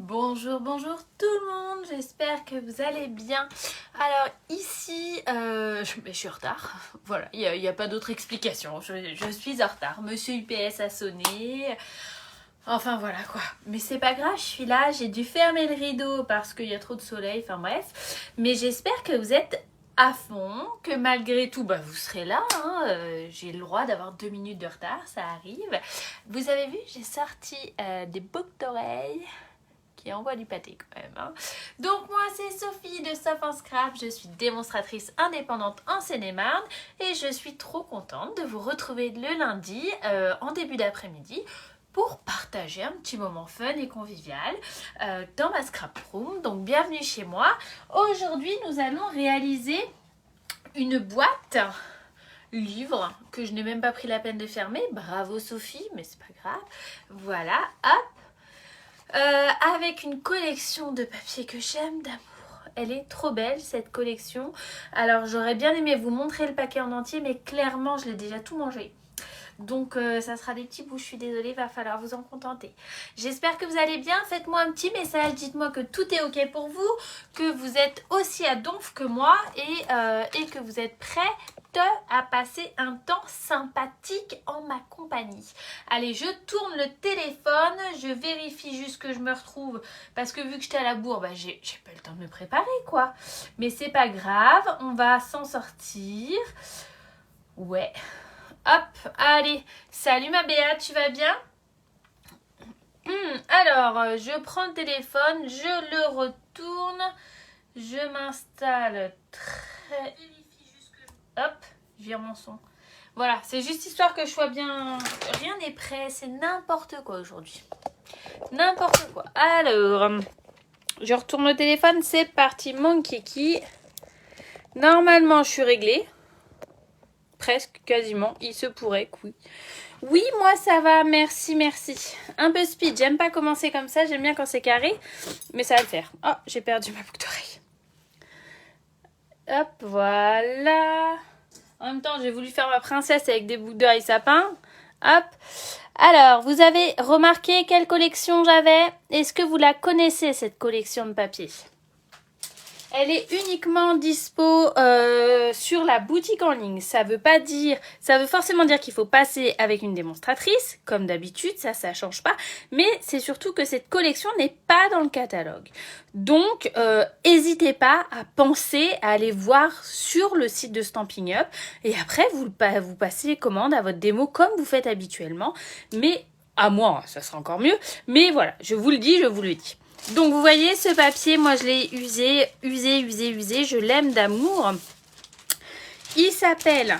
Bonjour, bonjour tout le monde, j'espère que vous allez bien. Alors ici, je suis en retard, voilà, il n'y a pas d'autre explication, je suis en retard. Monsieur UPS a sonné, enfin voilà quoi. Mais c'est pas grave, je suis là, j'ai dû fermer le rideau parce qu'il y a trop de soleil, enfin bref. Mais j'espère que vous êtes à fond, que malgré tout, vous serez là, hein. J'ai le droit d'avoir 2 minutes de retard, ça arrive. Vous avez vu, j'ai sorti des boucles d'oreilles qui envoie du pâté quand même. Hein. Donc moi c'est Sophie de Sof en Scrap, je suis démonstratrice indépendante en Seine-et-Marne et je suis trop contente de vous retrouver le lundi en début d'après-midi pour partager un petit moment fun et convivial dans ma scrap room. Donc bienvenue chez moi. Aujourd'hui nous allons réaliser une boîte livre que je n'ai même pas pris la peine de fermer. Bravo Sophie, mais c'est pas grave. Voilà, hop. Avec une collection de papier que j'aime d'amour. Elle est trop belle cette collection. Alors j'aurais bien aimé vous montrer le paquet en entier, mais clairement je l'ai déjà tout mangé. Donc ça sera des petits bouts, je suis désolée, va falloir vous en contenter. J'espère que vous allez bien, faites-moi un petit message, dites-moi que tout est ok pour vous, que vous êtes aussi à donf que moi et que vous êtes prêts à passer un temps sympathique en ma compagnie. Allez, je tourne le téléphone, je vérifie juste que je me retrouve parce que vu que j'étais à la bourre, j'ai pas eu le temps de me préparer quoi. Mais c'est pas grave, on va s'en sortir. Ouais. Hop, allez. Salut ma Béa, tu vas bien? Alors, je prends le téléphone, je le retourne, je m'installe très... Hop, je vire mon son. Voilà, c'est juste histoire que je sois bien... Rien n'est prêt, c'est n'importe quoi aujourd'hui. N'importe quoi. Alors, je retourne le téléphone, c'est parti mon kiki. Normalement, je suis réglée. Presque, quasiment. Il se pourrait que oui. Oui, moi ça va, merci, merci. Un peu speed, j'aime pas commencer comme ça, j'aime bien quand c'est carré. Mais ça va le faire. Oh, j'ai perdu ma boucle d'oreille. Hop, voilà. En même temps, j'ai voulu faire ma princesse avec des boucles d'oreilles sapin. Hop. Alors, vous avez remarqué quelle collection j'avais? Est-ce que vous la connaissez, cette collection de papier? Elle est uniquement dispo sur la boutique en ligne. Ça veut forcément dire qu'il faut passer avec une démonstratrice, comme d'habitude, ça change pas. Mais c'est surtout que cette collection n'est pas dans le catalogue. Donc, n'hésitez pas à penser à aller voir sur le site de Stampin' Up. Et après, vous passez commande à votre démo comme vous faites habituellement. Mais à moi, ça sera encore mieux. Mais voilà, je vous le dis. Donc vous voyez ce papier, moi je l'ai usé, je l'aime d'amour. Il s'appelle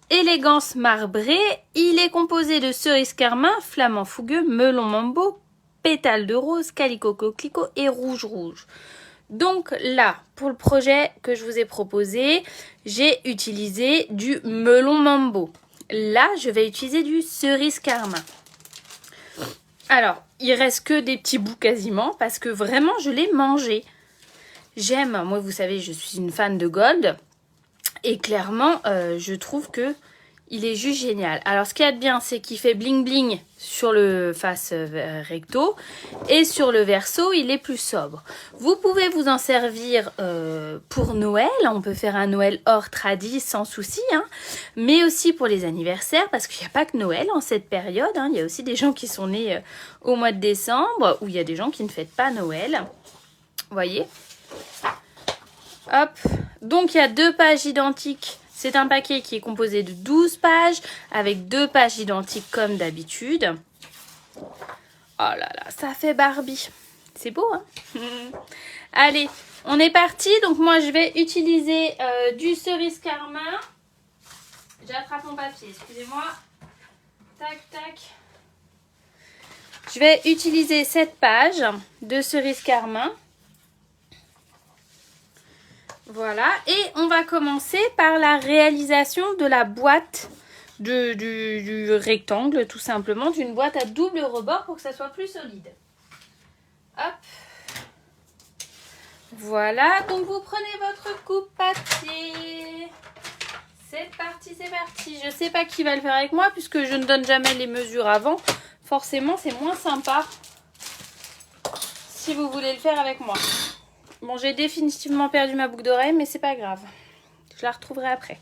Élégance marbrée, il est composé de cerise carmin, flamand fougueux, melon mambo, pétales de rose, calicot coquelicot et rouge. Donc là, pour le projet que je vous ai proposé, j'ai utilisé du melon mambo. Là, je vais utiliser du cerise carmin. Alors, il reste que des petits bouts quasiment parce que vraiment, je l'ai mangé. J'aime, moi vous savez, je suis une fan de Gold et clairement, je trouve que il est juste génial. Alors, ce qu'il y a de bien, c'est qu'il fait bling bling sur le face recto et sur le verso, il est plus sobre. Vous pouvez vous en servir pour Noël. On peut faire un Noël hors tradi sans souci, hein. Mais aussi pour les anniversaires parce qu'il n'y a pas que Noël en cette période. Hein. Il y a aussi des gens qui sont nés au mois de décembre ou il y a des gens qui ne fêtent pas Noël. Vous voyez ? Hop. Donc, il y a 2 pages identiques. C'est un paquet qui est composé de 12 pages avec 2 pages identiques comme d'habitude. Oh là là, ça fait Barbie. C'est beau, hein? Allez, on est parti. Donc moi, je vais utiliser du cerise carmin. J'attrape mon papier, excusez-moi. Tac, tac. Je vais utiliser cette page de cerise carmin. Voilà, et on va commencer par la réalisation de la boîte du rectangle, tout simplement, d'une boîte à double rebord pour que ça soit plus solide. Hop. Voilà, donc vous prenez votre coupe papier. C'est parti, c'est parti. Je sais pas qui va le faire avec moi puisque je ne donne jamais les mesures avant. Forcément, c'est moins sympa si vous voulez le faire avec moi. Bon, j'ai définitivement perdu ma boucle d'oreille, mais c'est pas grave. Je la retrouverai après.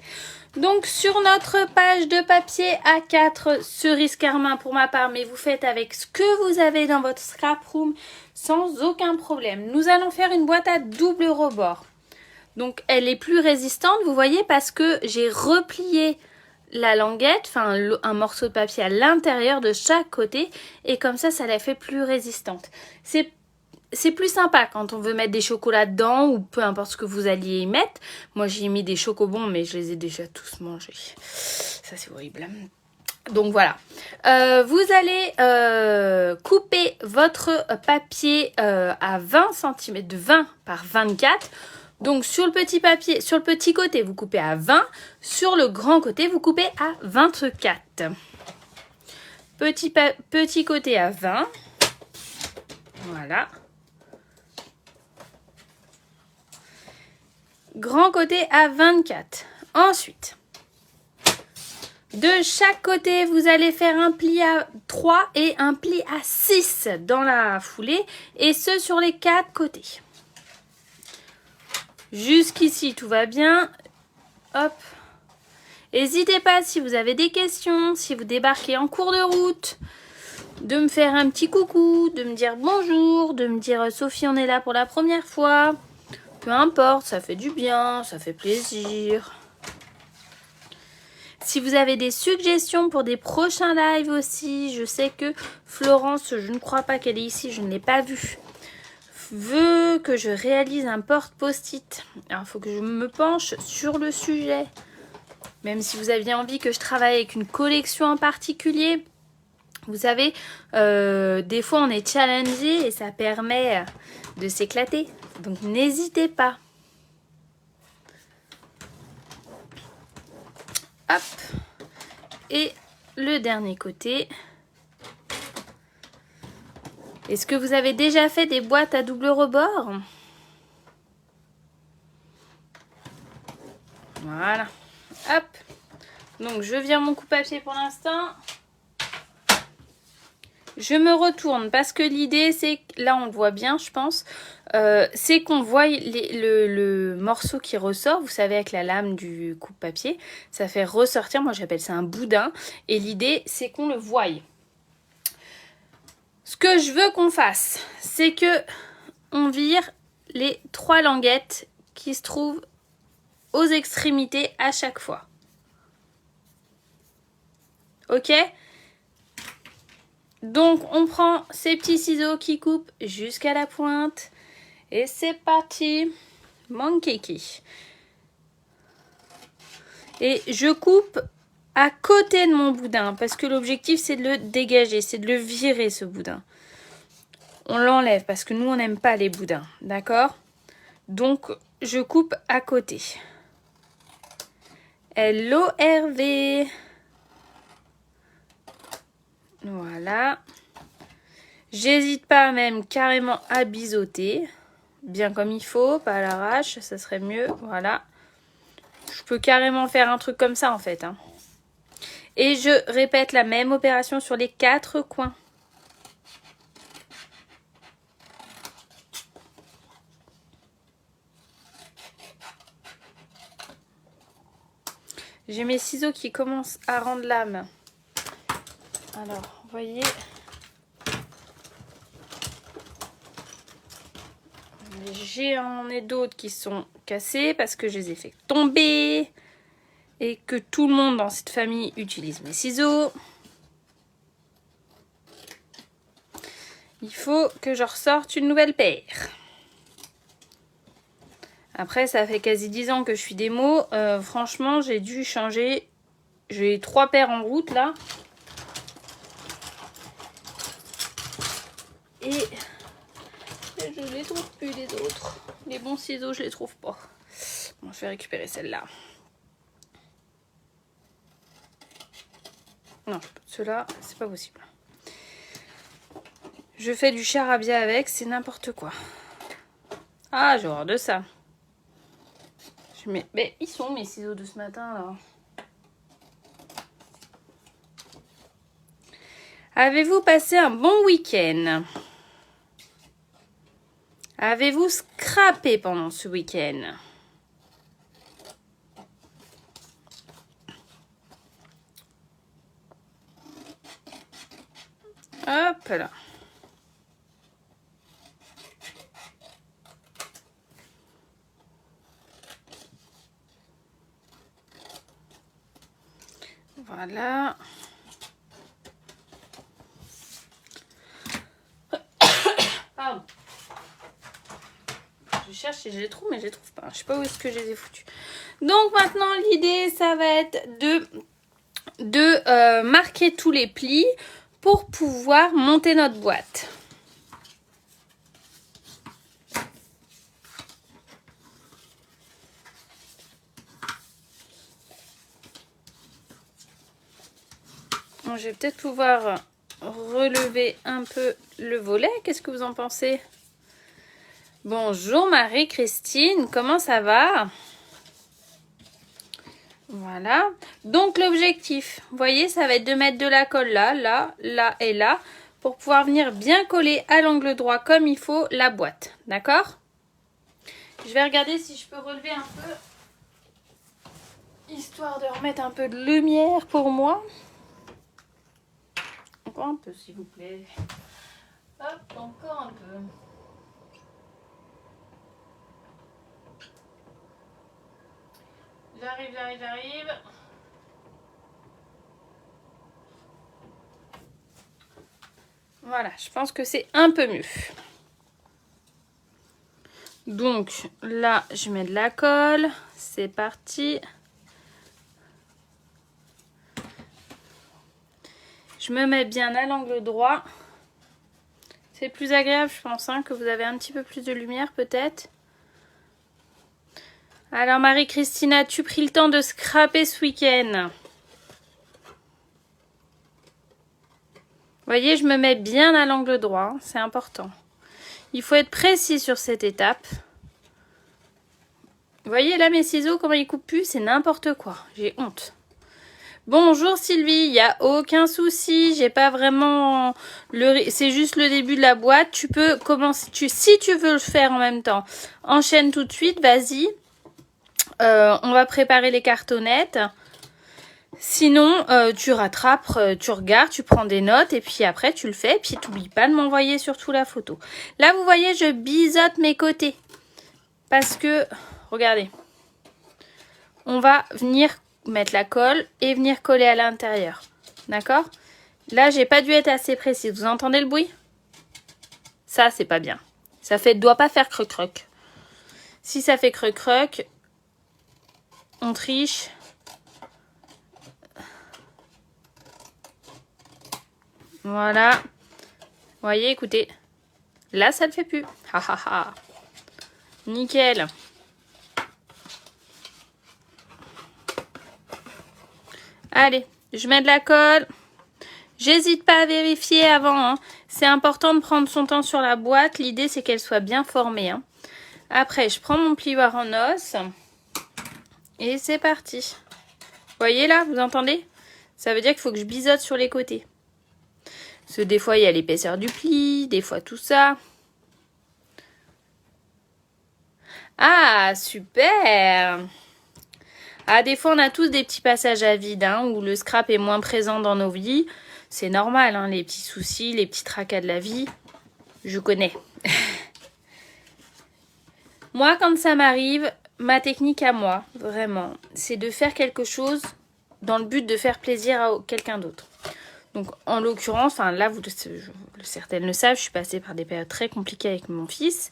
Donc, sur notre page de papier A4, cerise carmin pour ma part, mais vous faites avec ce que vous avez dans votre scrap room sans aucun problème. Nous allons faire une boîte à double rebord. Donc, elle est plus résistante, vous voyez, parce que j'ai replié la languette, enfin un morceau de papier à l'intérieur de chaque côté, et comme ça la fait plus résistante. C'est plus sympa quand on veut mettre des chocolats dedans ou peu importe ce que vous alliez y mettre. Moi, j'ai mis des chocobons, mais je les ai déjà tous mangés. Ça, c'est horrible. Donc, voilà. Vous allez couper votre papier à 20 cm, de 20 par 24. Donc, sur le petit papier, sur le petit côté, vous coupez à 20. Sur le grand côté, vous coupez à 24. Petit côté à 20. Voilà. Grand côté à 24. Ensuite, de chaque côté, vous allez faire un pli à 3 et un pli à 6 dans la foulée. Et ce, sur les 4 côtés. Jusqu'ici, tout va bien. Hop. N'hésitez pas, si vous avez des questions, si vous débarquez en cours de route, de me faire un petit coucou, de me dire bonjour, de me dire Sophie, on est là pour la première fois. Peu importe, ça fait du bien, ça fait plaisir. Si vous avez des suggestions pour des prochains lives aussi, je sais que Florence, je ne crois pas qu'elle est ici, je ne l'ai pas vue, veut que je réalise un porte-post-it. Alors, il faut que je me penche sur le sujet. Même si vous aviez envie que je travaille avec une collection en particulier, vous savez, des fois on est challengé et ça permet de s'éclater. Donc n'hésitez pas. Hop. Et le dernier côté. Est-ce que vous avez déjà fait des boîtes à double rebord? Voilà. Hop. Donc je vire mon coupe-papier pour l'instant. Je me retourne parce que l'idée c'est, là on le voit bien je pense, c'est qu'on voit le morceau qui ressort, vous savez avec la lame du coupe-papier, ça fait ressortir, moi j'appelle ça un boudin, et l'idée c'est qu'on le voie. Ce que je veux qu'on fasse, c'est que on vire les 3 languettes qui se trouvent aux extrémités à chaque fois. Ok ? Donc, on prend ces petits ciseaux qui coupent jusqu'à la pointe. Et c'est parti. Mon kiki. Et je coupe à côté de mon boudin. Parce que l'objectif, c'est de le dégager. C'est de le virer, ce boudin. On l'enlève parce que nous, on n'aime pas les boudins. D'accord ? Donc, je coupe à côté. Hello Hervé. Voilà. J'hésite pas même carrément à biseauter. Bien comme il faut, pas à l'arrache, ça serait mieux. Voilà. Je peux carrément faire un truc comme ça en fait. Hein. Et je répète la même opération sur les 4 coins. J'ai mes ciseaux qui commencent à rendre l'âme. Alors, vous voyez... J'en ai d'autres qui sont cassés parce que je les ai fait tomber et que tout le monde dans cette famille utilise mes ciseaux. Il faut que je ressorte une nouvelle paire. Après, ça fait quasi 10 ans que je suis démo. Franchement, j'ai dû changer. J'ai 3 paires en route là. Et je les trouve plus les autres. Les bons ciseaux, je les trouve pas. Bon, je vais récupérer celle-là. Non, ceux-là, c'est pas possible. Je fais du charabia avec, c'est n'importe quoi. Ah, j'ai horreur de ça. Mais ils sont mes ciseaux de ce matin là. Avez-vous passé un bon week-end? Avez-vous scrappé pendant ce week-end? Hop là. Voilà. Pardon. Je cherche et je les trouve, mais je les trouve pas. Je sais pas où est-ce que je les ai foutus. Donc maintenant, l'idée, ça va être de marquer tous les plis pour pouvoir monter notre boîte. Bon, je vais peut-être pouvoir relever un peu le volet. Qu'est-ce que vous en pensez? Bonjour Marie-Christine, comment ça va? Voilà. Donc l'objectif, vous voyez, ça va être de mettre de la colle là, là, là et là, pour pouvoir venir bien coller à l'angle droit comme il faut la boîte. D'accord? Je vais regarder si je peux relever un peu, histoire de remettre un peu de lumière pour moi. Encore un peu, s'il vous plaît. Hop, encore un peu. J'arrive. Voilà, je pense que c'est un peu mieux. Donc là, je mets de la colle. C'est parti. Je me mets bien à l'angle droit. C'est plus agréable, je pense, hein, que vous avez un petit peu plus de lumière peut-être. Alors Marie-Christine, as-tu pris le temps de scraper ce week-end? Vous voyez, je me mets bien à l'angle droit, hein, c'est important. Il faut être précis sur cette étape. Vous voyez là mes ciseaux, comment ils coupent plus, c'est n'importe quoi. J'ai honte. Bonjour Sylvie, il n'y a aucun souci, j'ai pas vraiment... C'est juste le début de la boîte, tu peux commencer... Si tu veux le faire en même temps, enchaîne tout de suite, vas-y. On va préparer les cartonnettes. Sinon, tu rattrapes, tu regardes, tu prends des notes et puis après tu le fais. Et puis t'oublies pas de m'envoyer surtout la photo. Là, vous voyez, je biseaute mes côtés. Parce que, regardez, on va venir mettre la colle et venir coller à l'intérieur. D'accord? Là, j'ai pas dû être assez précise. Vous entendez le bruit? Ça, c'est pas bien. Ça doit pas faire croc-croc. Si ça fait croc-croc, on triche. Voilà. Vous voyez, écoutez. Là, ça ne le fait plus. Ha ha ha. Nickel. Allez, je mets de la colle. J'hésite pas à vérifier avant. Hein. C'est important de prendre son temps sur la boîte. L'idée, c'est qu'elle soit bien formée. Hein. Après, je prends mon plioir en os. Et c'est parti. Vous voyez là, vous entendez? Ça veut dire qu'il faut que je biseaute sur les côtés. Parce que des fois, il y a l'épaisseur du pli, des fois tout ça. Ah, super! Ah, des fois, on a tous des petits passages à vide, hein, où le scrap est moins présent dans nos vies. C'est normal, hein, les petits soucis, les petits tracas de la vie. Je connais. Moi, quand ça m'arrive, ma technique à moi, vraiment, c'est de faire quelque chose dans le but de faire plaisir à quelqu'un d'autre. Donc, en l'occurrence, enfin là, certaines le savent, je suis passée par des périodes très compliquées avec mon fils.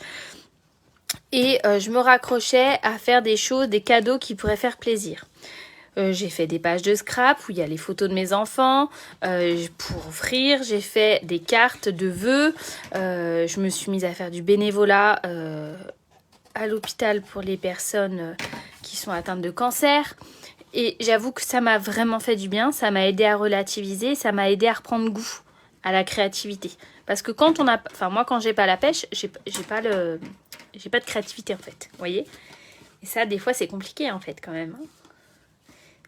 Et je me raccrochais à faire des choses, des cadeaux qui pourraient faire plaisir. J'ai fait des pages de scrap où il y a les photos de mes enfants pour offrir. J'ai fait des cartes de vœux. Je me suis mise à faire du bénévolat à l'hôpital pour les personnes qui sont atteintes de cancer. Et j'avoue que ça m'a vraiment fait du bien. Ça m'a aidé à relativiser. Ça m'a aidé à reprendre goût à la créativité. Parce que quand on a... Enfin, moi, quand j'ai pas la pêche, j'ai pas de créativité, en fait. Vous voyez? Et ça, des fois, c'est compliqué, en fait, quand même. Hein.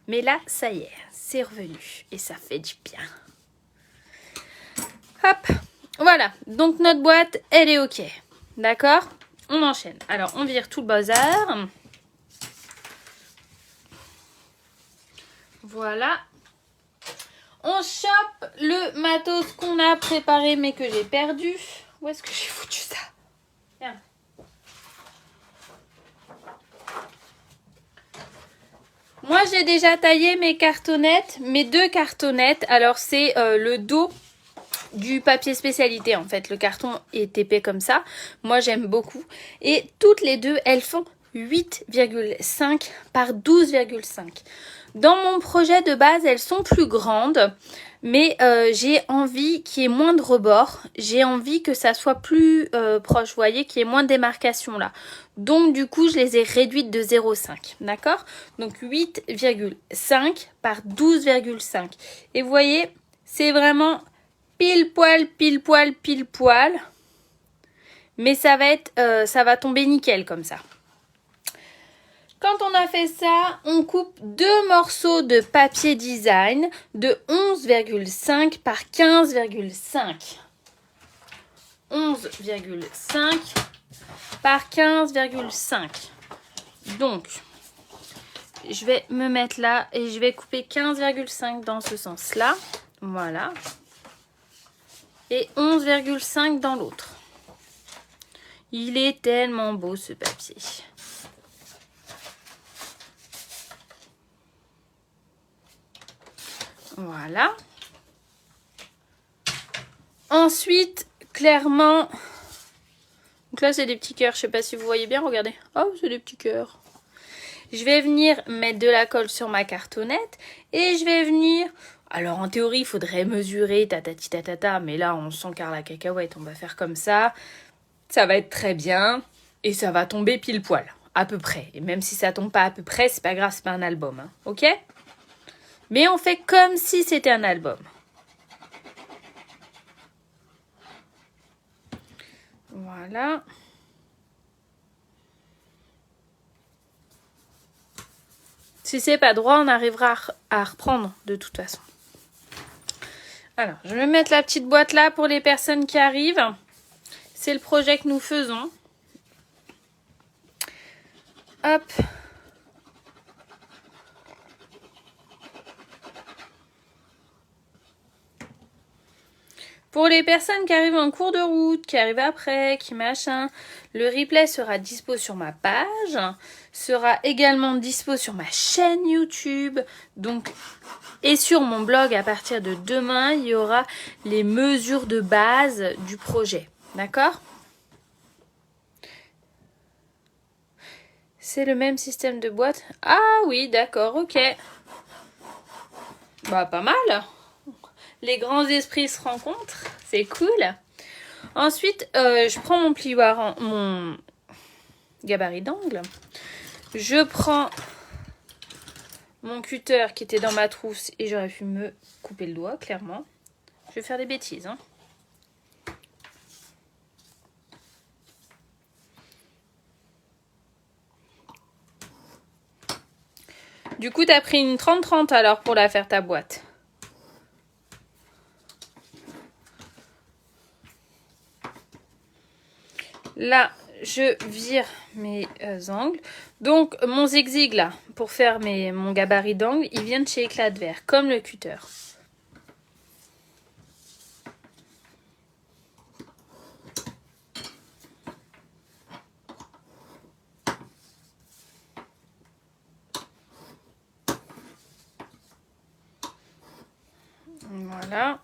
Mais là, ça y est, c'est revenu. Et ça fait du bien. Hop. Voilà. Donc, notre boîte, elle est OK. D'accord? on enchaîne. Alors, on vire tout le bazar. Voilà. On chope le matos qu'on a préparé mais que j'ai perdu. Où est-ce que j'ai foutu ça? Merde. Moi, j'ai déjà taillé mes cartonnettes, mes 2 cartonnettes. Alors, c'est le dos du papier spécialité, en fait. Le carton est épais comme ça. Moi, j'aime beaucoup. Et toutes les deux, elles font 8,5 par 12,5. Dans mon projet de base, elles sont plus grandes, mais j'ai envie qu'il y ait moins de rebords. J'ai envie que ça soit plus proche, vous voyez, qu'il y ait moins de démarcation là. Donc du coup, je les ai réduites de 0,5, d'accord? Donc 8,5 par 12,5. Et vous voyez, c'est vraiment pile poil, pile poil, pile poil. Mais ça va être, ça va tomber nickel comme ça. Quand on a fait ça, on coupe 2 morceaux de papier design de 11,5 par 15,5. 11,5 par 15,5. Donc, je vais me mettre là et je vais couper 15,5 dans ce sens-là. Voilà. Et 11,5 dans l'autre. Il est tellement beau ce papier. Voilà. Ensuite, clairement, donc là c'est des petits cœurs, je sais pas si vous voyez bien, regardez. Oh, c'est des petits cœurs. Je vais venir mettre de la colle sur ma cartonnette et je vais venir... Alors en théorie, il faudrait mesurer tatati tatata, mais là on sent car la cacahuète, on va faire comme ça. Ça va être très bien et ça va tomber pile poil, à peu près. Et même si ça tombe pas à peu près, c'est pas grave, c'est pas un album, hein, ok ? Mais on fait comme si c'était un album. Voilà. Si c'est pas droit, on arrivera à reprendre de toute façon. Alors, je vais mettre la petite boîte là pour les personnes qui arrivent. C'est le projet que nous faisons. Hop. Pour les personnes qui arrivent en cours de route, qui arrivent après, qui machin, le replay sera dispo sur ma page, sera également dispo sur ma chaîne YouTube, donc, et sur mon blog à partir de demain, il y aura les mesures de base du projet, d'accord? C'est le même système de boîte? Ah oui, d'accord, ok. Bah, pas mal. Les grands esprits se rencontrent, c'est cool. Ensuite, je prends mon plioir, mon gabarit d'angle. Je prends mon cutter qui était dans ma trousse et j'aurais pu me couper le doigt, clairement. Je vais faire des bêtises, hein. Du coup, tu as pris une 30-30 alors pour la faire ta boîte. Là, je vire mes angles. Donc, mon zigzag là, pour faire mon gabarit d'angle, il vient de chez Éclat de Verre, comme le cutter. Voilà.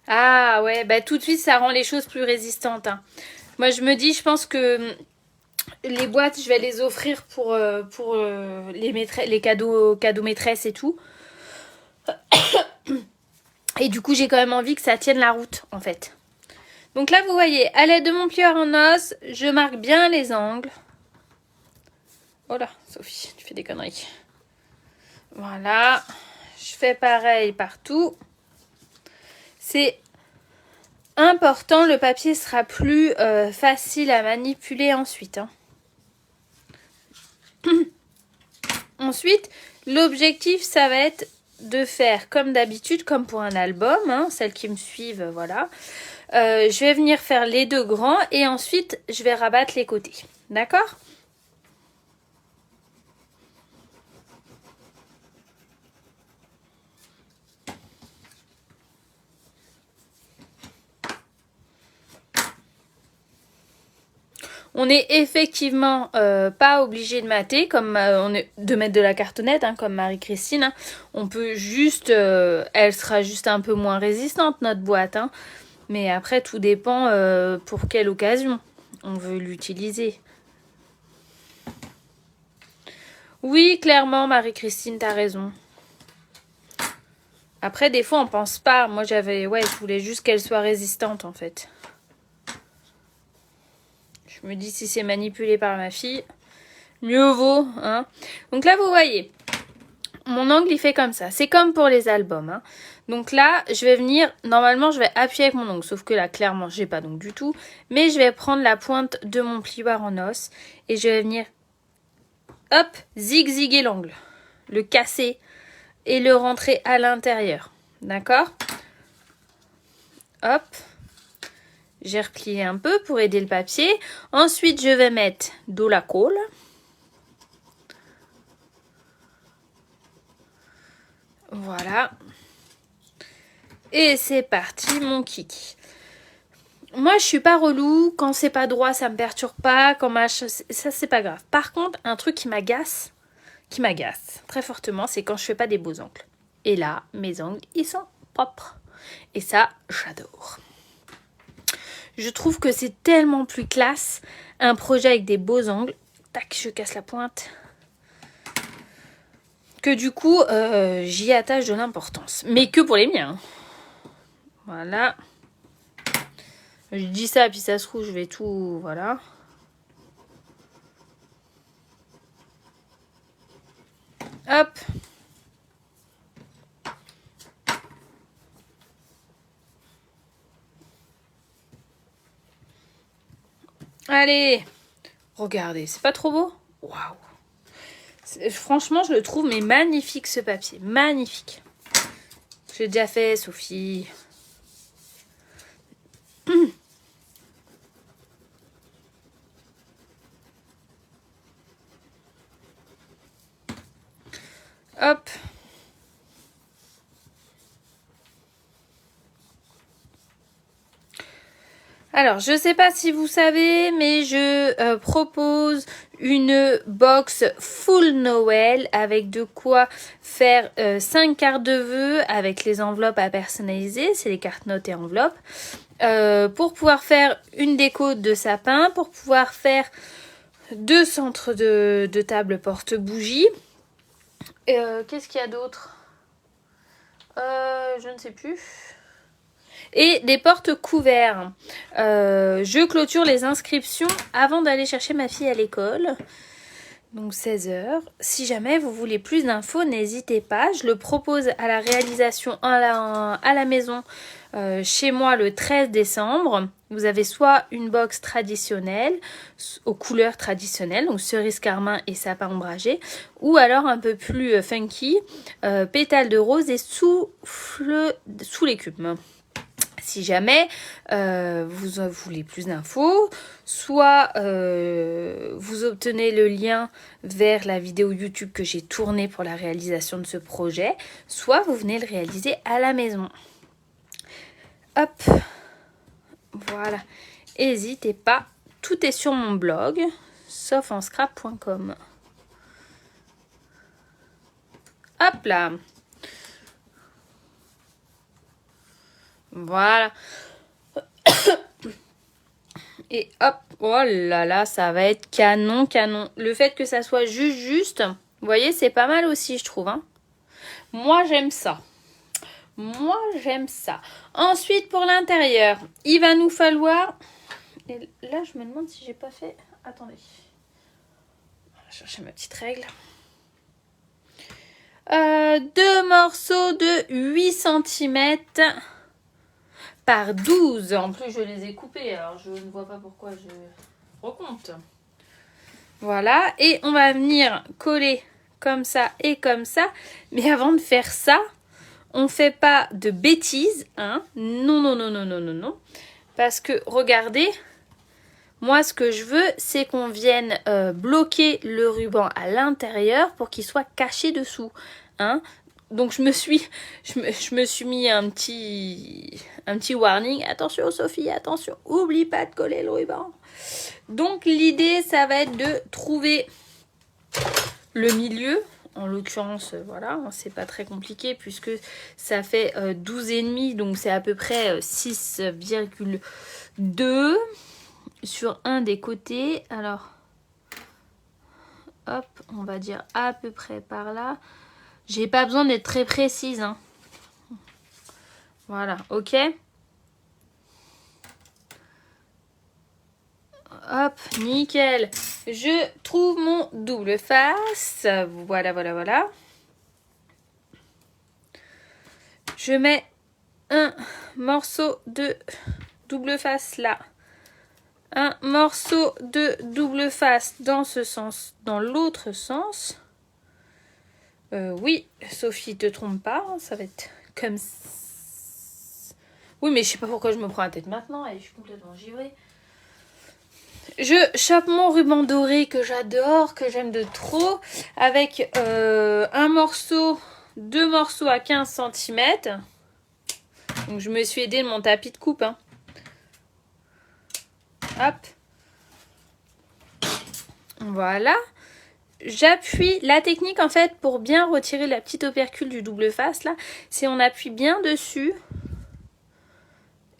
Ah ouais, bah tout de suite ça rend les choses plus résistantes, hein. Moi je me dis, je pense que les boîtes, je vais les offrir pour les cadeaux maîtresses et tout. Et du coup j'ai quand même envie que ça tienne la route en fait. Donc là vous voyez, à l'aide de mon plieur en os, je marque bien les angles. Oh là, Sophie, tu fais des conneries. Voilà, je fais pareil partout. C'est important, le papier sera plus facile à manipuler ensuite, hein. Ensuite, l'objectif, ça va être de faire comme d'habitude, comme pour un album, hein, celles qui me suivent, voilà. Je vais venir faire les deux grands et ensuite je vais rabattre les côtés. D'accord ? On n'est effectivement pas obligé de mater, comme de mettre de la cartonnette, hein, comme Marie-Christine. Hein. On peut juste, elle sera juste un peu moins résistante, notre boîte. Hein. Mais après, tout dépend pour quelle occasion on veut l'utiliser. Oui, clairement, Marie-Christine, t'as raison. Après, des fois, on pense pas. Moi, je voulais juste qu'elle soit résistante, en fait. Je me dis, si c'est manipulé par ma fille, mieux vaut. Hein. Donc là, vous voyez, mon angle, il fait comme ça. C'est comme pour les albums. Hein. Donc là, je vais venir, normalement, je vais appuyer avec mon ongle. Sauf que là, clairement, j'ai pas d'ongle du tout. Mais je vais prendre la pointe de mon plioir en os. Et je vais venir, hop, zigziguer l'angle. Le casser et le rentrer à l'intérieur. D'accord ? Hop. J'ai replié un peu pour aider le papier. Ensuite, je vais mettre de la colle. Voilà. Et c'est parti, mon kiki. Moi, je suis pas relou. Quand c'est pas droit, ça me perturbe pas. Quand ça, c'est pas grave. Par contre, un truc qui m'agace très fortement, c'est quand je fais pas des beaux angles. Et là, mes angles, ils sont propres. Et ça, j'adore. Je trouve que c'est tellement plus classe, un projet avec des beaux angles. Tac, je casse la pointe. Que du coup, j'y attache de l'importance. Mais que pour les miens. Voilà. Je dis ça, puis ça se trouve, je vais tout... Voilà. Hop. Allez. Regardez, c'est pas trop beau? Waouh. Franchement, je le trouve mais magnifique ce papier. Magnifique. J'ai déjà fait, Sophie. Hop. Alors, je ne sais pas si vous savez, mais je propose une box full Noël avec de quoi faire 5 cartes de vœux avec les enveloppes à personnaliser. C'est les cartes notes et enveloppes. Pour pouvoir faire une déco de sapin, pour pouvoir faire 2 centres de table porte-bougie. Qu'est-ce qu'il y a d'autre? Je ne sais plus. Et des portes couverts. Je clôture les inscriptions avant d'aller chercher ma fille à l'école. Donc 16h. Si jamais vous voulez plus d'infos, n'hésitez pas. Je le propose à la réalisation à la maison chez moi le 13 décembre. Vous avez soit une box traditionnelle aux couleurs traditionnelles, donc cerise carmin et sapin ombragé, ou alors un peu plus funky, pétales de rose et souffle sous l'écume. Si jamais vous voulez plus d'infos, soit vous obtenez le lien vers la vidéo YouTube que j'ai tournée pour la réalisation de ce projet, soit vous venez le réaliser à la maison. Hop, voilà. N'hésitez pas, tout est sur mon blog, saufanscrap.com. Hop là. Voilà. Et hop, oh là là, ça va être canon, canon. Le fait que ça soit juste, vous voyez, c'est pas mal aussi, je trouve. Hein. Moi, j'aime ça. Moi, j'aime ça. Ensuite, pour l'intérieur, il va nous falloir... Et là, je me demande si j'ai pas fait... Attendez. Je vais chercher ma petite règle. 2 morceaux de 8 cm par 12. En plus, je les ai coupés, alors je ne vois pas pourquoi je recompte. Voilà, et on va venir coller comme ça et comme ça. Mais avant de faire ça, on fait pas de bêtises, hein. Non, non, non, non, non, non, non. Parce que, regardez, moi, ce que je veux, c'est qu'on vienne bloquer le ruban à l'intérieur pour qu'il soit caché dessous, hein. Donc, je me suis mis un petit warning. Attention, Sophie, attention, oublie pas de coller le ruban. Donc, l'idée, ça va être de trouver le milieu. En l'occurrence, voilà, c'est pas très compliqué puisque ça fait 12,5, donc c'est à peu près 6,2 sur un des côtés. Alors, hop, on va dire à peu près par là. J'ai pas besoin d'être très précise, hein. Voilà, ok. Hop, nickel. Je trouve mon double face. Voilà, voilà, voilà. Je mets un morceau de double face là. Un morceau de double face dans ce sens, dans l'autre sens. Oui, Sophie, te trompe pas, hein, ça va être comme ça. Oui, mais je sais pas pourquoi je me prends la tête maintenant et je suis complètement givrée. Je chope mon ruban doré que j'adore, que j'aime de trop, avec un morceau, 2 morceaux à 15 cm. Donc je me suis aidée de mon tapis de coupe, hein. Hop. Voilà. J'appuie, la technique en fait pour bien retirer la petite opercule du double face là, c'est on appuie bien dessus.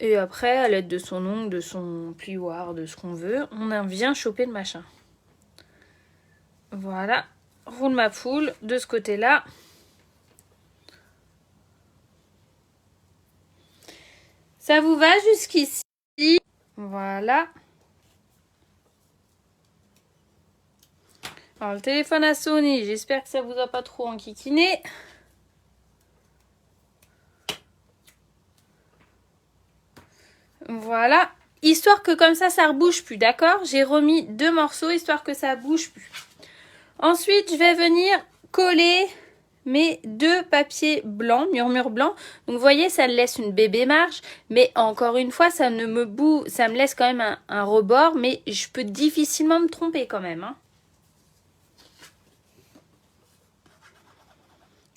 Et après, à l'aide de son ongle, de son plioir, de ce qu'on veut, on vient choper le machin. Voilà. Roule ma poule de ce côté-là. Ça vous va jusqu'ici? Voilà. Alors, le téléphone a sonné. J'espère que ça vous a pas trop enquiquiné. Voilà. Histoire que comme ça rebouge plus, d'accord? J'ai remis 2 morceaux, histoire que ça bouge plus. Ensuite, je vais venir coller mes 2 papiers blancs, murmure blanc. Donc, vous voyez, ça laisse une bébé marge. Mais encore une fois, ça me laisse quand même un rebord. Mais je peux difficilement me tromper quand même, hein.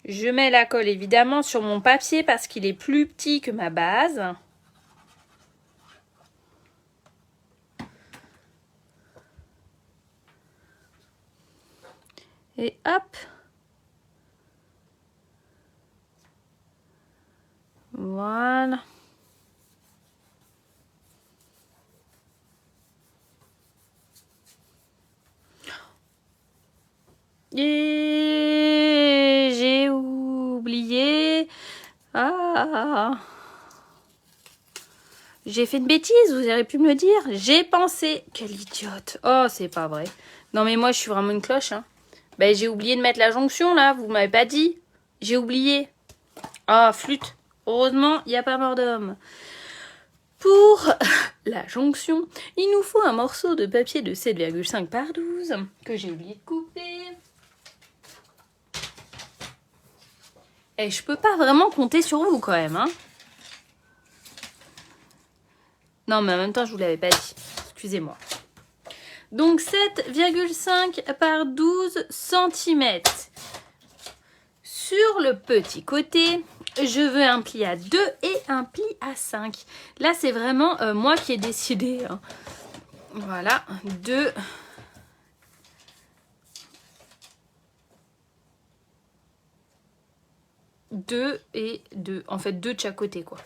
Je mets la colle évidemment sur mon papier parce qu'il est plus petit que ma base. Et hop. Voilà. Et j'ai oublié. Ah. J'ai fait une bêtise, vous auriez pu me le dire. J'ai pensé. Quelle idiote. Oh, c'est pas vrai. Non, mais moi, je suis vraiment une cloche, hein. Ben, j'ai oublié de mettre la jonction, là. Vous m'avez pas dit. J'ai oublié. Ah, flûte. Heureusement, il n'y a pas mort d'homme. Pour la jonction, il nous faut un morceau de papier de 7,5 par 12 que j'ai oublié de couper. Et je peux pas vraiment compter sur vous quand même, hein. Non, mais en même temps, je vous l'avais pas dit. Excusez-moi. Donc 7,5 par 12 cm. Sur le petit côté, je veux un pli à 2 et un pli à 5. Là, c'est vraiment moi qui ai décidé, hein. Voilà, 2. Et 2. En fait, 2 de chaque côté, quoi.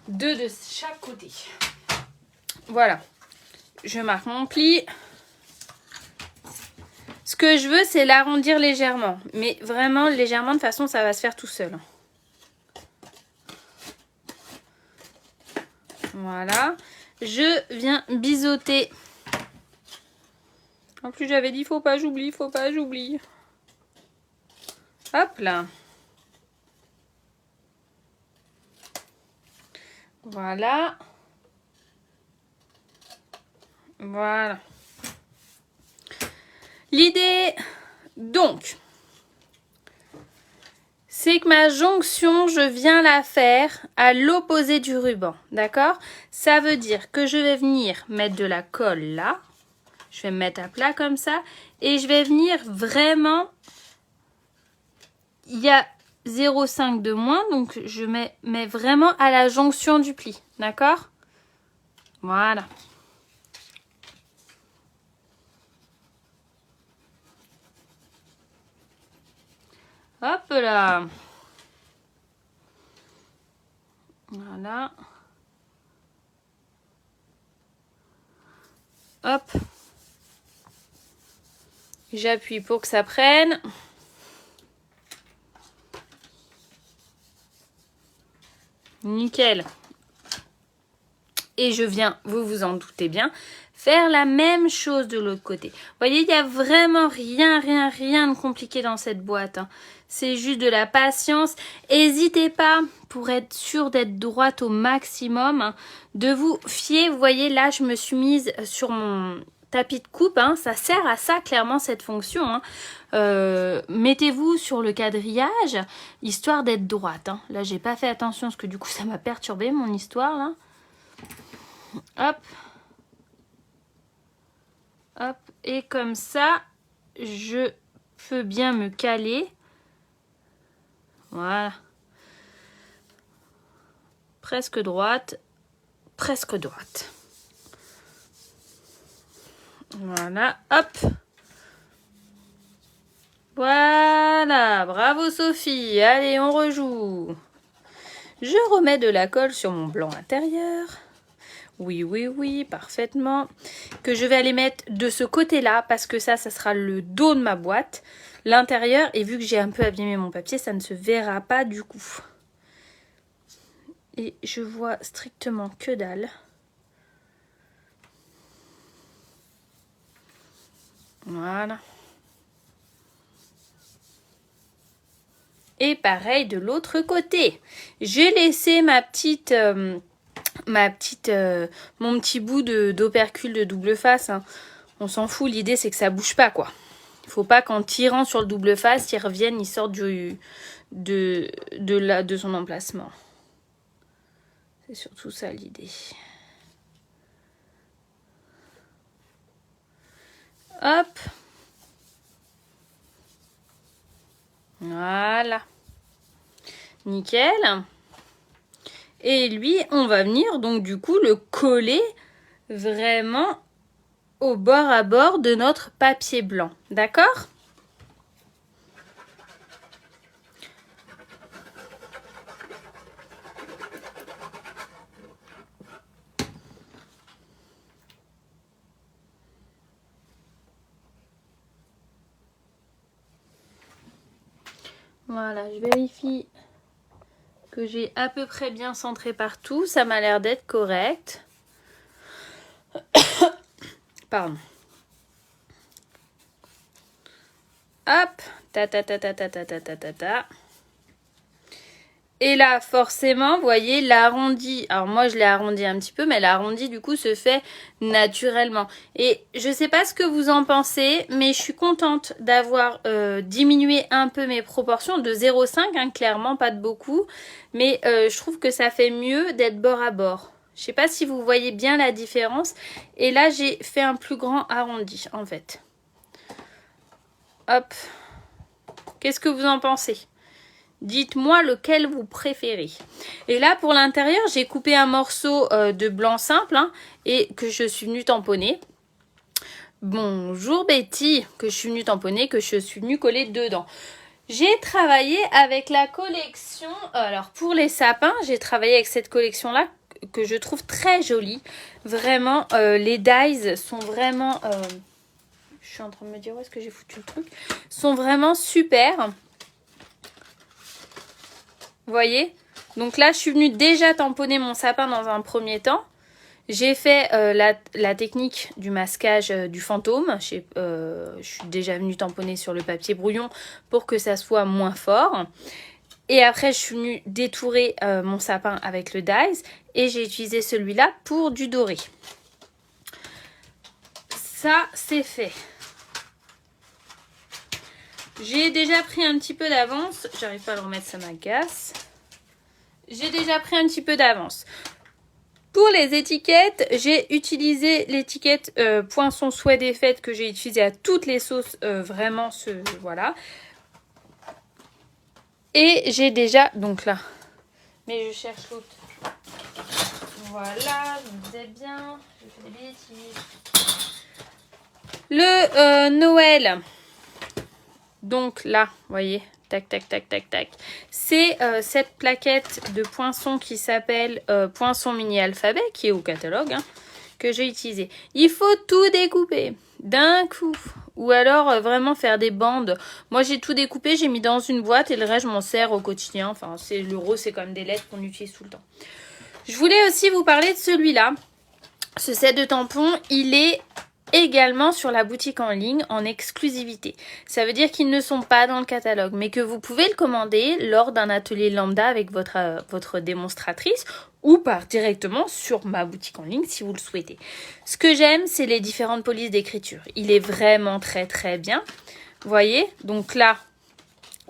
2 de chaque côté. Voilà. Je marque mon pli. Ce que je veux, c'est l'arrondir légèrement. Mais vraiment, légèrement, de toute façon, ça va se faire tout seul. Voilà. Je viens biseauter. En plus, j'avais dit, faut pas, j'oublie, faut pas, j'oublie. Hop là. Voilà. Voilà. L'idée, donc, c'est que ma jonction, je viens la faire à l'opposé du ruban, d'accord? Ça veut dire que je vais venir mettre de la colle là. Je vais me mettre à plat comme ça. Et je vais venir vraiment... Il y a 0,5 de moins, donc je mets vraiment à la jonction du pli, d'accord? Voilà. Hop là. Voilà. Hop. J'appuie pour que ça prenne. Nickel. Et je viens, vous vous en doutez bien, faire la même chose de l'autre côté. Vous voyez, il n'y a vraiment rien de compliqué dans cette boîte. Hein. C'est juste de la patience. N'hésitez pas, pour être sûr d'être droite au maximum, hein, de vous fier. Vous voyez, là, je me suis mise sur mon tapis de coupe. Hein. Ça sert à ça, clairement, cette fonction. Hein. Mettez-vous sur le quadrillage, histoire d'être droite. Hein. Là, j'ai pas fait attention, parce que du coup, ça m'a perturbé, mon histoire, là. Hop. Hop. Et comme ça, je peux bien me caler. Voilà. Presque droite. Presque droite. Voilà. Hop. Voilà. Bravo Sophie. Allez, on rejoue. Je remets de la colle sur mon blanc intérieur. Oui, parfaitement. Que je vais aller mettre de ce côté-là parce que ça sera le dos de ma boîte. L'intérieur, et vu que j'ai un peu abîmé mon papier, ça ne se verra pas du coup. Et je vois strictement que dalle. Voilà. Et pareil de l'autre côté. J'ai laissé mon petit bout d'opercule de double face. Hein. On s'en fout, l'idée c'est que ça bouge pas quoi. Il faut pas qu'en tirant sur le double face, il revienne, il sorte de son emplacement. C'est surtout ça l'idée. Hop. Voilà. Nickel. Et lui, on va venir donc du coup le coller vraiment au bord à bord de notre papier blanc. D'accord ? Voilà, je vérifie que j'ai à peu près bien centré partout. Ça m'a l'air d'être correct. Pardon. Hop, ta. Et là, forcément, vous voyez, l'arrondi, alors moi je l'ai arrondi un petit peu, mais l'arrondi du coup se fait naturellement. Et je sais pas ce que vous en pensez, mais je suis contente d'avoir diminué un peu mes proportions de 0,5, hein, clairement, pas de beaucoup. Mais je trouve que ça fait mieux d'être bord à bord. Je sais pas si vous voyez bien la différence. Et là, j'ai fait un plus grand arrondi, en fait. Hop. Qu'est-ce que vous en pensez ? Dites-moi lequel vous préférez. Et là, pour l'intérieur, j'ai coupé un morceau de blanc simple hein, et que je suis venue tamponner. Bonjour Betty, que je suis venue tamponner, que je suis venue coller dedans. J'ai travaillé avec la collection, alors pour les sapins, j'ai travaillé avec cette collection-là que je trouve très jolie. Vraiment, les dies sont vraiment... je suis en train de me dire où est-ce que j'ai foutu le truc. Sont vraiment super. Vous voyez? Donc là, je suis venue déjà tamponner mon sapin dans un premier temps. J'ai fait la technique du masquage du fantôme. Je suis déjà venue tamponner sur le papier brouillon pour que ça soit moins fort. Et après, je suis venue détourer mon sapin avec le dies. Et j'ai utilisé celui-là pour du doré. Ça, c'est fait. J'ai déjà pris un petit peu d'avance. J'arrive pas à le remettre, ça m'agace. J'ai déjà pris un petit peu d'avance. Pour les étiquettes, j'ai utilisé l'étiquette poisson souhait des fêtes que j'ai utilisé à toutes les sauces. Vraiment, voilà. Et j'ai déjà... Donc là. Mais je cherche l'autre. Voilà, vous êtes bien. Je fais des bêtises. Le Noël. Donc là, vous voyez, tac, tac, tac, tac, tac. C'est cette plaquette de poinçon qui s'appelle Poinçon Mini Alphabet, qui est au catalogue, hein, que j'ai utilisé. Il faut tout découper d'un coup. Ou alors vraiment faire des bandes. Moi, j'ai tout découpé, j'ai mis dans une boîte et le reste, je m'en sers au quotidien. Enfin, le rose, c'est quand même des lettres qu'on utilise tout le temps. Je voulais aussi vous parler de celui-là. Ce set de tampons, il est également sur la boutique en ligne en exclusivité. Ça veut dire qu'ils ne sont pas dans le catalogue, mais que vous pouvez le commander lors d'un atelier lambda avec votre démonstratrice ou directement sur ma boutique en ligne si vous le souhaitez. Ce que j'aime, c'est les différentes polices d'écriture. Il est vraiment très très bien. Vous voyez, donc là,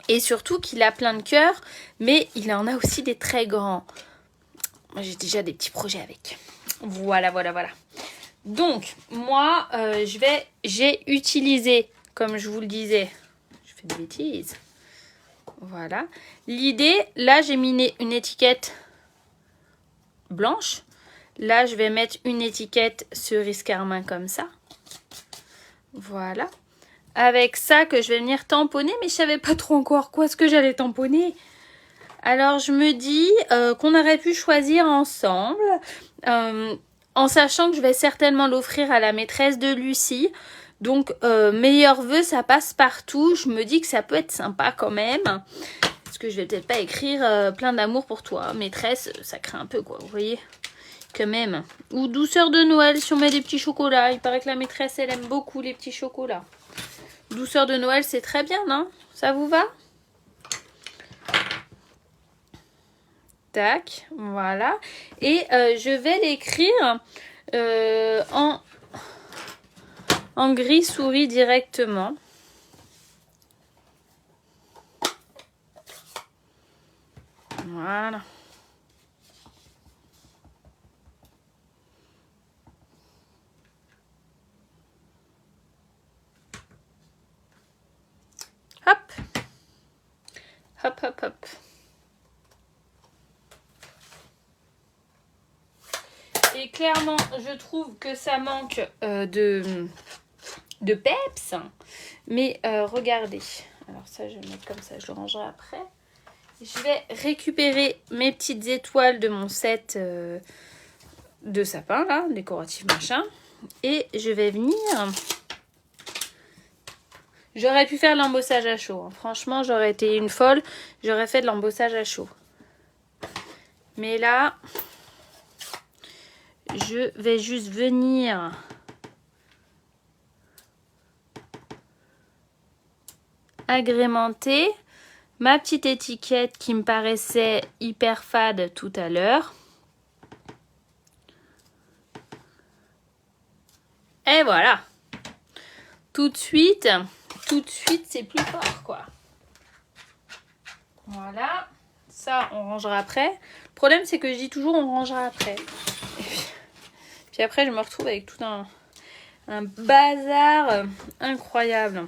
et surtout qu'il a plein de cœurs, mais il en a aussi des très grands. Moi, j'ai déjà des petits projets avec. Voilà, voilà, voilà. Donc, moi, j'ai utilisé, comme je vous le disais, je fais des bêtises. Voilà. L'idée, là, j'ai mis une étiquette blanche. Là, je vais mettre une étiquette cerise carmin comme ça. Voilà. Avec ça que je vais venir tamponner, mais je savais pas trop encore quoi ce que j'allais tamponner. Alors, je me dis qu'on aurait pu choisir ensemble. En sachant que je vais certainement l'offrir à la maîtresse de Lucie. Donc, meilleurs vœux, ça passe partout. Je me dis que ça peut être sympa quand même. Parce que je vais peut-être pas écrire plein d'amour pour toi. Maîtresse, ça craint un peu quoi, vous voyez. Quand même. Ou douceur de Noël si on met des petits chocolats. Il paraît que la maîtresse, elle aime beaucoup les petits chocolats. Douceur de Noël, c'est très bien, non? Ça vous va? Tac, voilà. Et je vais l'écrire en gris souris directement. Voilà. Hop. Hop, hop, hop. Et clairement, je trouve que ça manque de peps. Mais regardez. Alors ça, je vais le mettre comme ça, je le rangerai après. Je vais récupérer mes petites étoiles de mon set de sapin, là, décoratif machin. Et je vais venir... J'aurais pu faire l'embossage à chaud. Hein. Franchement, j'aurais été une folle. J'aurais fait de l'embossage à chaud. Mais là... Je vais juste venir agrémenter ma petite étiquette qui me paraissait hyper fade tout à l'heure. Et voilà. Tout de suite, c'est plus fort, quoi. Voilà. Ça, on rangera après. Le problème, c'est que je dis toujours on rangera après. Puis après, je me retrouve avec tout un bazar incroyable.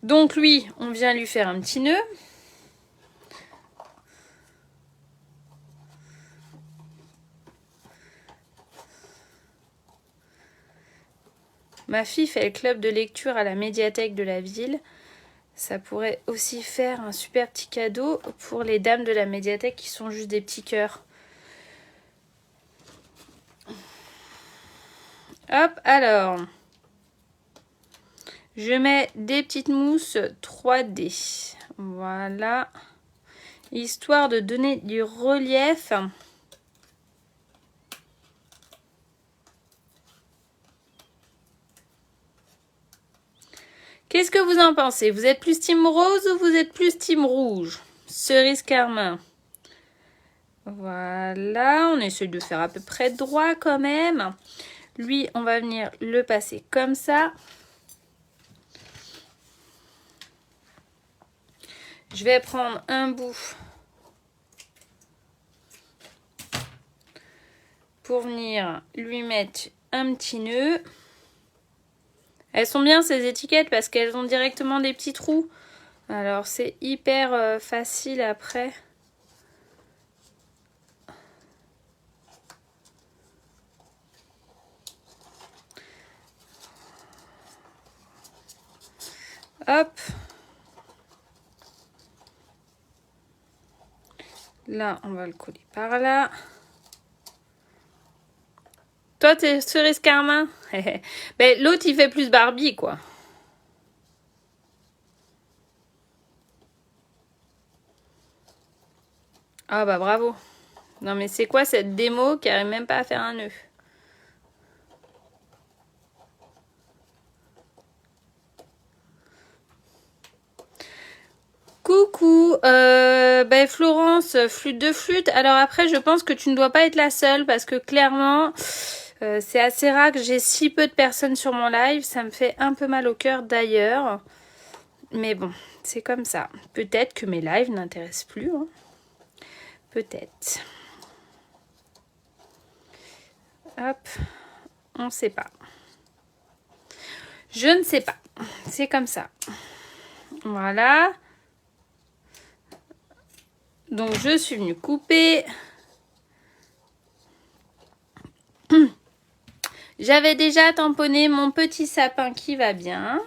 Donc lui, on vient lui faire un petit nœud. Ma fille fait le club de lecture à la médiathèque de la ville. Ça pourrait aussi faire un super petit cadeau pour les dames de la médiathèque qui sont juste des petits cœurs. Hop, alors, je mets des petites mousses 3D. Voilà. Histoire de donner du relief. Qu'est-ce que vous en pensez? Vous êtes plus team rose ou vous êtes plus team rouge? Cerise carmin. Voilà, on essaie de faire à peu près droit quand même. Lui, on va venir le passer comme ça. Je vais prendre un bout pour venir lui mettre un petit nœud. Elles sont bien ces étiquettes parce qu'elles ont directement des petits trous. Alors c'est hyper facile après. Hop. Là, on va le coller par là. Toi, t'es cerise Carmin. Ben, l'autre, il fait plus Barbie, quoi. Ah bah bravo. Non mais c'est quoi cette démo qui arrive même pas à faire un nœud? Coucou, ben Florence, flûte de flûte. Alors après, je pense que tu ne dois pas être la seule parce que clairement, c'est assez rare que j'ai si peu de personnes sur mon live. Ça me fait un peu mal au cœur d'ailleurs. Mais bon, c'est comme ça. Peut-être que mes lives n'intéressent plus. Hein. Peut-être. Hop, on ne sait pas. Je ne sais pas. C'est comme ça. Voilà. Donc, je suis venue couper. J'avais déjà tamponné mon petit sapin qui va bien.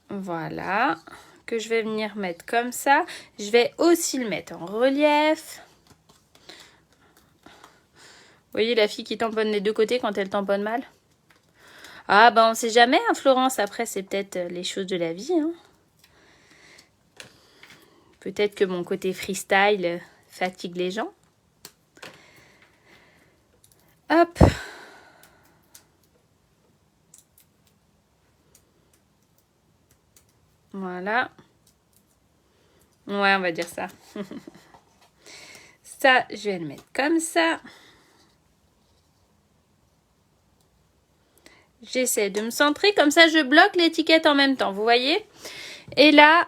Voilà. Que je vais venir mettre comme ça. Je vais aussi le mettre en relief. Vous voyez la fille qui tamponne des deux côtés quand elle tamponne mal? Ah, bah on sait jamais, hein, Florence. Après, c'est peut-être les choses de la vie. Hein. Peut-être que mon côté freestyle fatigue les gens. Hop. Voilà. Ouais, on va dire ça. Ça, je vais le mettre comme ça. J'essaie de me centrer. Comme ça, je bloque l'étiquette en même temps. Vous voyez? Et là...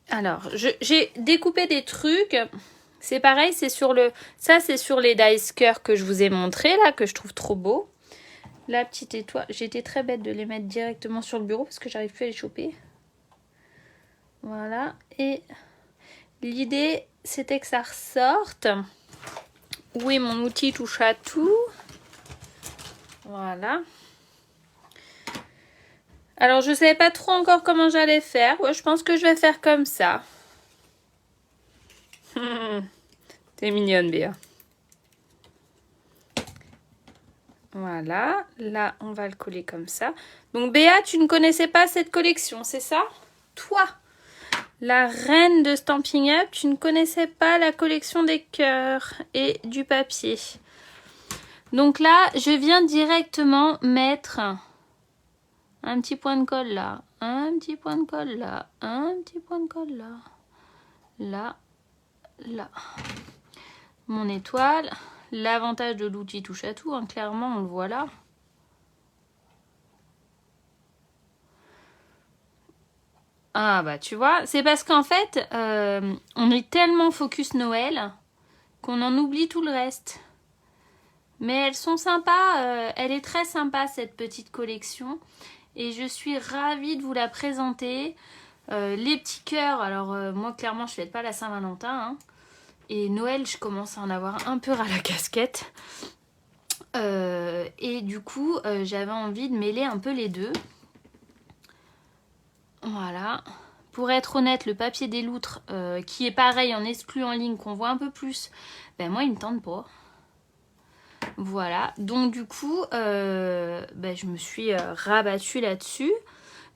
Alors, j'ai découpé des trucs. C'est pareil, c'est sur le... Ça, c'est sur les dice cœurs que je vous ai montré, là, que je trouve trop beau. La petite étoile. J'ai été très bête de les mettre directement sur le bureau parce que j'arrive plus à les choper. Voilà. Et l'idée, c'était que ça ressorte. Où est mon outil touche à tout? Voilà. Alors, je ne savais pas trop encore comment j'allais faire. Ouais, je pense que je vais faire comme ça. T'es mignonne, Béa. Voilà. Là, on va le coller comme ça. Donc, Béa, tu ne connaissais pas cette collection, c'est ça? Toi, la reine de Stampin' Up, tu ne connaissais pas la collection des cœurs et du papier. Donc là, je viens directement mettre... un petit point de colle là, un petit point de colle là, un petit point de colle là, là, là. Mon étoile, l'avantage de l'outil touche à tout, hein, clairement on le voit là. Ah bah tu vois, c'est parce qu'en fait, on est tellement focus Noël qu'on en oublie tout le reste. Mais elles sont sympas, elle est très sympa cette petite collection. Et je suis ravie de vous la présenter. Les petits cœurs, alors moi clairement je ne fête pas la Saint-Valentin. Hein. Et Noël, je commence à en avoir un peu ras la casquette. Et du coup, j'avais envie de mêler un peu les deux. Voilà. Pour être honnête, le papier des loutres, qui est pareil en exclu en ligne, qu'on voit un peu plus, ben moi il me tente pas. Voilà, donc du coup, je me suis rabattue là-dessus.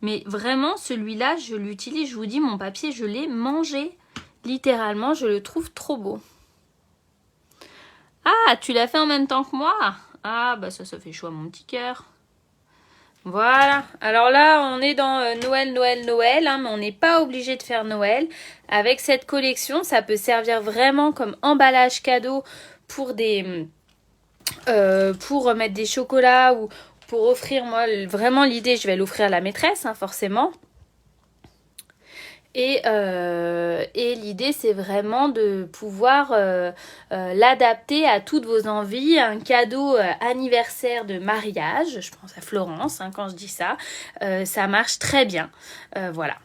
Mais vraiment, celui-là, je l'utilise. Je vous dis, mon papier, je l'ai mangé. Littéralement, je le trouve trop beau. Ah, tu l'as fait en même temps que moi? Ah, bah ça fait chaud à mon petit cœur. Voilà. Alors là, on est dans Noël, hein, mais on n'est pas obligé de faire Noël. Avec cette collection, ça peut servir vraiment comme emballage cadeau pour des... pour mettre des chocolats ou pour offrir, moi, vraiment l'idée, je vais l'offrir à la maîtresse, hein, forcément. Et l'idée, c'est vraiment de pouvoir l'adapter à toutes vos envies. Un cadeau anniversaire de mariage, je pense à Florence hein, quand je dis ça, ça marche très bien. Voilà.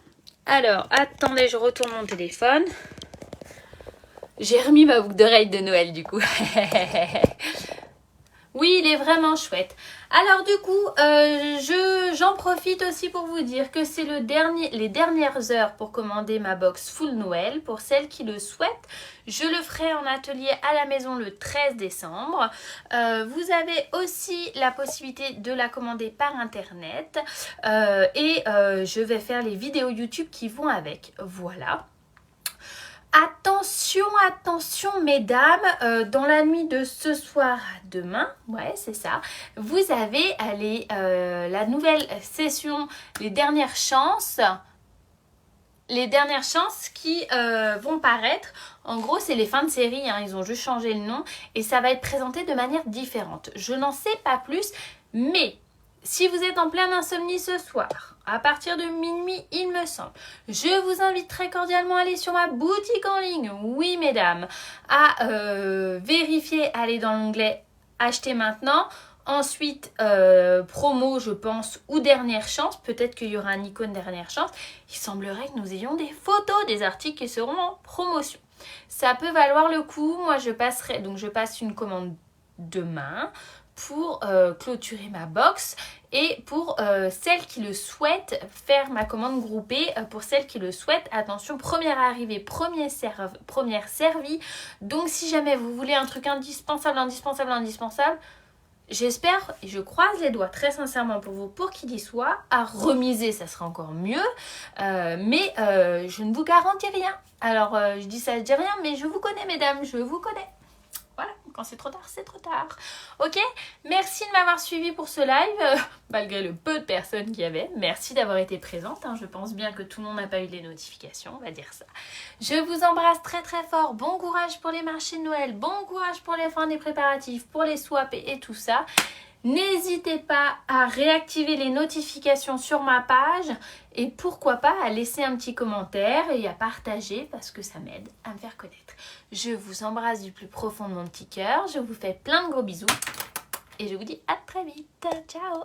Alors, attendez, je retourne mon téléphone. J'ai remis ma boucle d'oreille de Noël du coup. Oui, il est vraiment chouette. Alors du coup, j'en profite aussi pour vous dire que c'est les dernières heures pour commander ma box full Noël. Pour celles qui le souhaitent, je le ferai en atelier à la maison le 13 décembre. Vous avez aussi la possibilité de la commander par internet. Je vais faire les vidéos YouTube qui vont avec. Voilà. Attention, attention mesdames, dans la nuit de ce soir à demain, ouais c'est ça, vous avez la nouvelle session, les dernières chances qui vont paraître. En gros c'est les fins de série, hein, ils ont juste changé le nom et ça va être présenté de manière différente. Je n'en sais pas plus, mais si vous êtes en pleine insomnie ce soir, à partir de minuit, il me semble, je vous invite très cordialement à aller sur ma boutique en ligne, oui mesdames, à vérifier, aller dans l'onglet acheter maintenant. Ensuite, promo, je pense, ou dernière chance. Peut-être qu'il y aura un icône dernière chance. Il semblerait que nous ayons des photos des articles qui seront en promotion. Ça peut valoir le coup. Moi, je passe une commande demain pour clôturer ma box et pour celles qui le souhaitent faire ma commande groupée. Pour celles qui le souhaitent, attention, première arrivée, première servie. Donc si jamais vous voulez un truc indispensable, j'espère et je croise les doigts très sincèrement pour vous pour qu'il y soit. À remiser, ça sera encore mieux. Mais je ne vous garantis rien. Alors, je dis ça, je dis rien, mais je vous connais, mesdames, je vous connais. Voilà, quand c'est trop tard, c'est trop tard. Ok, merci de m'avoir suivi pour ce live, malgré le peu de personnes qu'il y avait. Merci d'avoir été présente, hein. Je pense bien que tout le monde n'a pas eu les notifications, on va dire ça. Je vous embrasse très très fort. Bon courage pour les marchés de Noël, bon courage pour les fins des préparatifs, pour les swaps et tout ça. N'hésitez pas à réactiver les notifications sur ma page et pourquoi pas à laisser un petit commentaire et à partager parce que ça m'aide à me faire connaître. Je vous embrasse du plus profond de mon petit cœur, je vous fais plein de gros bisous et je vous dis à très vite. Ciao!